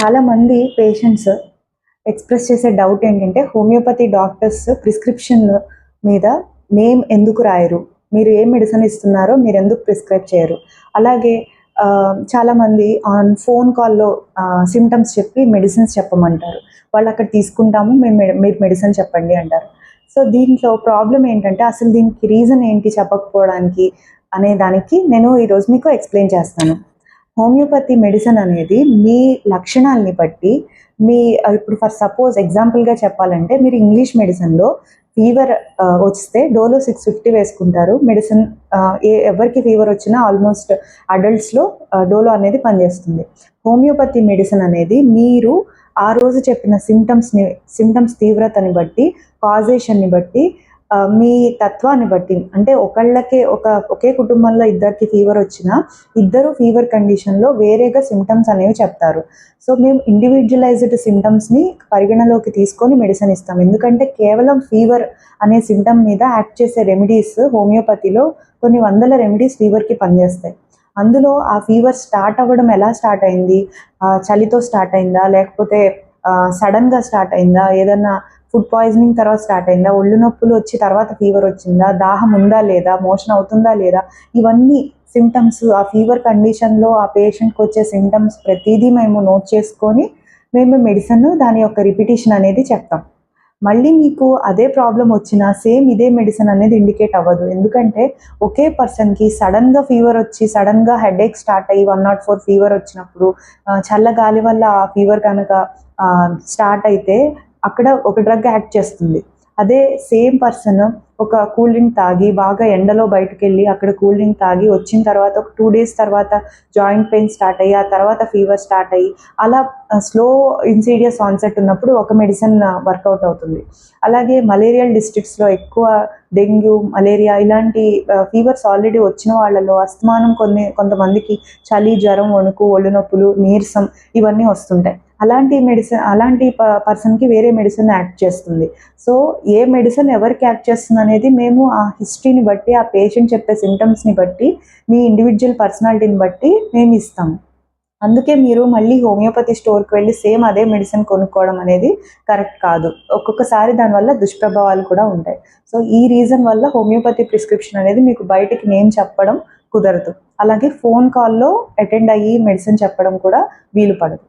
చాలామంది patients express చేసే doubt ఏంటంటే, హోమియోపతి డాక్టర్స్ ప్రిస్క్రిప్షన్ మీద నేమ్ ఎందుకు రాయరు? మీరు ఏ మెడిసిన్ ఇస్తున్నారో మీరెందుకు ప్రిస్క్రైబ్ చేయరు? అలాగే చాలామంది ఫోన్ కాల్‌లో సింప్టమ్స్ చెప్పి మెడిసిన్స్ చెప్పమంటారు. వాళ్ళక్కడ తీసుకుంటాము. మీరు మెడిసిన్ చెప్పండి అంటారు. సో, దీంట్లో ప్రాబ్లమ్ ఏంటంటే, అసలు దీనికి రీజన్ ఏంటి చెప్పకపోవడానికి అనే దానికి నేను ఈరోజు మీకు ఎక్స్‌ప్లెయిన్ చేస్తాను. హోమియోపతి మెడిసిన్ అనేది మీ లక్షణాలని బట్టి ఇప్పుడు ఫర్ సపోజ్ ఎగ్జాంపుల్‌గా చెప్పాలంటే మీరు ఇంగ్లీష్ మెడిసిన్‌లో ఫీవర్ వస్తే డోలో 650 వేసుకుంటారు. మెడిసిన్ ఎవరికి ఫీవర్ వచ్చినా ఆల్మోస్ట్ అడల్ట్స్‌లో డోలో అనేది పనిచేస్తుంది. హోమియోపతి మెడిసిన్ అనేది మీరు ఆ రోజు చెప్పిన సింప్టమ్స్ తీవ్రతని బట్టి, కాజేషన్‌ని బట్టి, మీ తత్వాన్ని బట్టి, అంటే ఒకే కుటుంబంలో ఇద్దరికి ఫీవర్ వచ్చినా ఇద్దరు ఫీవర్ కండిషన్‌లో వేరేగా సింప్టమ్స్ అనేవి చెప్తారు. సో, మేము ఇండివిడ్యువలైజ్డ్ సింప్టమ్స్‌ని పరిగణలోకి తీసుకొని మెడిసిన్ ఇస్తాం. ఎందుకంటే కేవలం ఫీవర్ అనే సింప్టమ్ మీద యాక్ట్ చేసే రెమెడీస్ హోమియోపతిలో కొన్ని వందల రెమెడీస్ ఫీవర్‌కి పనిచేస్తాయి. అందులో ఆ ఫీవర్ స్టార్ట్ అవ్వడం ఎలా స్టార్ట్ అయింది? చలితో స్టార్ట్ అయిందా? లేకపోతే సడన్‌గా స్టార్ట్ అయిందా? ఏదన్నా ఫుడ్ పాయిజనింగ్ తర్వాత స్టార్ట్ అయిందా? ఒళ్ళు నొప్పులు వచ్చి తర్వాత ఫీవర్ వచ్చిందా? దాహం ఉందా లేదా? మోషన్ అవుతుందా లేదా? ఇవన్నీ సింప్టమ్స్ ఆ ఫీవర్ కండిషన్‌లో ఆ పేషెంట్‌కి వచ్చే సింప్టమ్స్ ప్రతీదీ మేము నోట్ చేసుకొని మేము మెడిసిన్ దాని యొక్క రిపిటీషన్ అనేది చెప్తాం. మళ్ళీ మీకు అదే ప్రాబ్లమ్ వచ్చినా సేమ్ ఇదే మెడిసిన్ అనేది ఇండికేట్ అవ్వదు. ఎందుకంటే ఒకే పర్సన్‌కి సడెన్‌గా ఫీవర్ వచ్చి, సడెన్‌గా హెడేక్ స్టార్ట్ అయ్యి 104 ఫీవర్ వచ్చినప్పుడు, చల్ల గాలి వల్ల ఆ ఫీవర్ కనుక స్టార్ట్ అయితే అక్కడ ఒక డ్రగ్ యాక్ట్ చేస్తుంది. అదే సేమ్ పర్సన్ ఒక కూల్ డ్రింక్ తాగి బాగా ఎండలో బయటకెళ్ళి అక్కడ కూల్ డ్రింక్ తాగి వచ్చిన తర్వాత ఒక 2 డేస్ తర్వాత జాయింట్ పెయిన్ స్టార్ట్ అయ్యి, ఆ తర్వాత ఫీవర్ స్టార్ట్ అయ్యి, అలా స్లో ఇన్సిడియస్ ఆన్సెట్ ఉన్నప్పుడు ఒక మెడిసిన్ వర్కౌట్ అవుతుంది. అలాగే మలేరియల్ డిస్ట్రిక్ట్స్‌లో ఎక్కువ డెంగ్యూ, మలేరియా ఇలాంటి ఫీవర్స్ ఆల్రెడీ వచ్చిన వాళ్ళలో అస్తమానం కొంతమందికి చలి, జ్వరం, వణుకు, ఒళ్ళు నొప్పులు, నీరసం ఇవన్నీ వస్తుంటాయి. అలాంటి పర్సన్‌కి వేరే మెడిసిన్ యాక్ట్ చేస్తుంది. సో, ఏ మెడిసిన్ ఎవరికి యాక్ట్ చేస్తుందనేది మేము ఆ హిస్టరీని బట్టి, ఆ పేషెంట్ చెప్పే సింప్టమ్స్‌ని బట్టి, మీ ఇండివిడ్యువల్ పర్సనాలిటీని బట్టి మేమిస్తాము. అందుకే మీరు మళ్ళీ హోమియోపతి స్టోర్‌కి వెళ్ళి సేమ్ అదే మెడిసిన్ కొనుక్కోవడం అనేది కరెక్ట్ కాదు. ఒక్కొక్కసారి దానివల్ల దుష్ప్రభావాలు కూడా ఉంటాయి. సో, ఈ రీజన్ వల్ల హోమియోపతి ప్రిస్క్రిప్షన్ అనేది మీకు బయటికి నేమ్ చెప్పడం కుదరదు. అలాగే ఫోన్ కాల్‌లో అటెండ్ అయ్యి మెడిసిన్ చెప్పడం కూడా వీలు పడదు.